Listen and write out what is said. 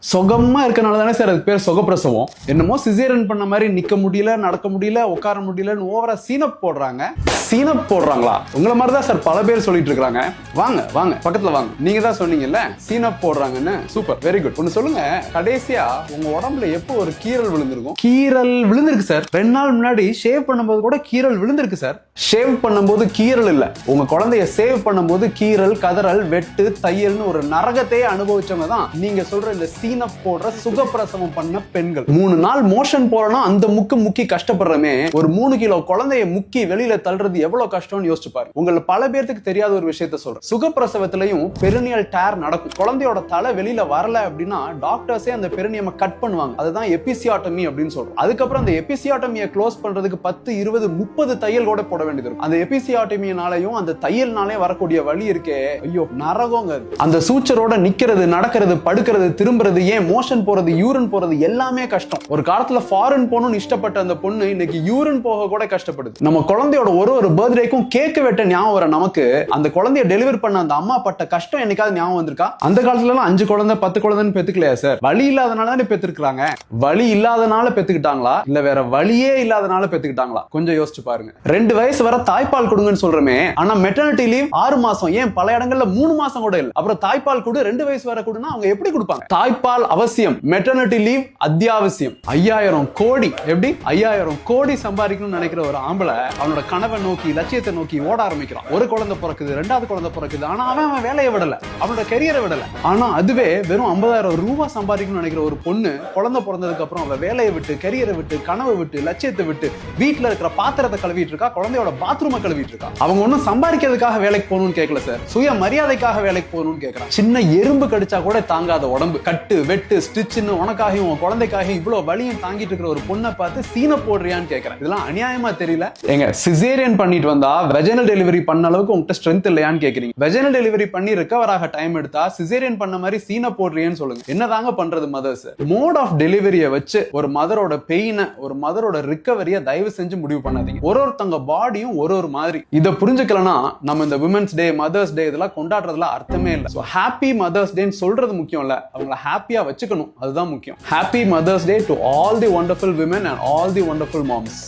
சுகமா இருக்கனால தானே சார் அதுக்கு பேர் சுகப்பிரசவம். என்னமோ சிசேரியன் பண்ண மாதிரி நிக்க முடியல, நடக்க முடியல, உட்கார முடியலன்னு ஓவரா சீனப் போடுறாங்க. சீனப் போடுறாங்களா? உங்களை மாதிரி தான் சார் பல பேர் சொல்லிட்டு இருக்காங்க. வாங்க வாங்க பக்கத்துல வாங்க. நீங்க தான் சொன்னீங்கல்ல சீனப் போடுறாங்கன்னு. Super, very good. ஒன்னு சொல்லுங்க, கடைசியா உங்க உடம்புல எப்போ ஒரு கீரல் விழுந்திருக்கும்? கீரல் விழுந்திருக்கு சார். 2 நாள் முன்னாடி ஷேவ் பண்ணும்போது கூட கீரல் விழுந்திருக்கு சார். ஷேவ் பண்ணும்போது கீரல் இல்ல, உங்க குழந்தைய சேவ் பண்ணும்போது கீரல், கதறல், வெட்டு, தையல்னு ஒரு நரகத்தையே அனுபவிச்சவங்க தான் நீங்க சொல்ற இந்த சீனப் போடுற சுகப்பிரசவம் பண்ண பெண்கள். 3 நாள் மோஷன் போறோம்னா அந்த முக்கி கஷ்டப்படுறமே, ஒரு 3 கிலோ குழந்தைய முக்கி வெளியில தள்ளுறது எவ்வளவு கஷ்டம்னு யோசிச்சு பாரு. உங்களை பல பேருக்கு தெரியாத ஒரு விஷயத்த சொல்றேன். சுகப்பிரசவத்திலையும் பெரினியல் டேர் நடக்கும். குழந்தையோட தலை வெளியில வரல அப்படின்னா டாக்டர்ஸே அந்த பெரினியமை கட் பண்ணுவாங்க. அதுதான் எபிசியாட்டமி அப்படின்னு சொல்றோம். அதுக்கப்புறம் அந்த எபிசியாட்டமியை க்ளோஸ் பண்றதுக்கு 10, 20, 30 தையல் கூட போட வேண்டியது இருக்கும். அந்த எபிசியாட்டமியினாலையும் அந்த தையல்னாலே வரக்கூடிய வலி இருக்கே, ஐயோ நரகங்க. அந்த சூச்சரோட நிக்கிறது, நடக்கிறது, படுக்கிறது, திரும்புறது, ஏன் மோஷன் போறது, யூரின் போறது எல்லாமே கஷ்டம். ஒரு காலத்துல ஃபாரின் போகணும்னு இஷ்டப்பட்ட அந்த பொண்ணு இன்னைக்கு யூரின் போக கூட கஷ்டப்படுது. நம்ம குழந்தையோட ஒரு பர்த்டேக்கும் கேக் வெட்ட ஞாபகம் வர நமக்கு அந்த குழந்தைய டெலிவரி பண்ண அந்த அம்மா பட்ட கஷ்டம் என்னைக்காவது ஞாபகம் வந்திருக்கா? அந்த காலத்துல எல்லாம் 5 குழந்தை 10 குழந்தைன்னு பெத்துக்கலையா சார்? வலி இல்லாதனால தானே பெத்துக்கிறாங்க. வலி இல்லாதனால பெத்துக்கிட்டாங்களா இல்ல வேற வழியே இல்லாதனால பெத்துக்கிட்டாங்களா? கொஞ்சம் யோசிச்சு பாருங்க. 2 வயசு வர தாய்ப்பால் கொடுங்கன்னு சொல்றமே, ஆனா மெட்டர்னிட்டி லீவ் 6 மாசம், ஏன் பல இடங்கள்ல 3 மாசம் கூட இல்ல. அப்புறம் தாய்ப்பால் கொடு 2 வயசு வர கொடுனா அவங்க எப்படி கொடுப்பாங்க? தாய்ப்பால் அவசியம், மெட்டர்னிட்டி லீவ் அத்தியாவசியம். 5000 கோடி, எப்படி 5000 கோடி சம்பாதிக்கணும்னு நினைக்கிற ஒரு ஆம்பளை அவனோட கனவை நோக்கி, லட்சியத்தை நோக்கி ஓட ஆரம்பிக்கிறான். ஒரு குழந்தை பிறக்குது, 2வது குழந்தை பிறக்குது, ஆனா அவன் வேலையை விடல, அவனோட கெரியரை விடல. ஆனா அதுவே வெறும் 50,000 ரூபாய் சம்பாதிக்கணும்னு நினைக்கிற ஒரு பொண்ணு குழந்தை பிறந்ததுக்கு அப்புறம் அவ வேலையை விட்டு, கெரியரை விட்டு, கனவை விட்டு, லட்சியத்தை விட்டு வீட்டுல இருக்கிற பாத்திரத்தை கழுவிட்டு இருக்கா, குழந்தையோட பாத்ரூமை கழுவிட்டு இருக்கா. அவங்க ஒன்னும் சம்பாதிக்கிறதுக்காக வேலைக்கு போகணும்னு கேட்கல சார், சுய மரியாதைக்காக வேலைக்கு போகணும்னு கேட்கறான். சின்ன எறும்பு கடிச்சா கூட தாங்காத உடம்பு, கட்டு வெட்டு ஸ்டிச்னு உனக்காகவும் உன் குழந்தைக்காகவும் இவ்வளவு வலியும் தாங்கிட்டு இருக்கிற ஒரு பொண்ணை பார்த்து சீன போடுறியான்னு கேட்கறேன். இதெல்லாம் அநியாயமா தெரியல? எங்க சிசேரியன் பண்ணிட்டு வந்தா வெஜினல் டெலிவரி பண்ண அளவுக்கு உங்ககிட்ட ஸ்ட்ரென்த் இல்லையான்னு கேக்குறீங்க. வெஜினல் டெலிவரி பண்ணி ரெக்கவர் ஆக டைம் எடுத்தா சிசேரியன் பண்ண மாதிரி சீன போடுறியன்னு சொல்லுங்க. என்னதாங்க பண்றது மதர்ஸ்? மோட் ஆஃப் டெலிவரியை வச்சு ஒரு மதரோட பெயினை, ஒரு மதரோட ரிகவரியை தயவு செஞ்சு முடிவு பண்ணாதீங்க. ஒருத்தங்க பாடியும் ஒரு மாதிரி. இதை புரிஞ்சுக்கலனா நம்ம இந்த விமென்ஸ் டே, மதர்ஸ் டே இதெல்லாம் கொண்டாடுறதுல அர்த்தமே இல்லை. ஸோ ஹாப்பி மதர்ஸ் டேன்னு சொல்றது முக்கியம் இல்ல, அவங்களை ஹாப்பியா வச்சுக்கணும், அதுதான் முக்கியம். Happy mother's day to all the wonderful women and all the wonderful moms.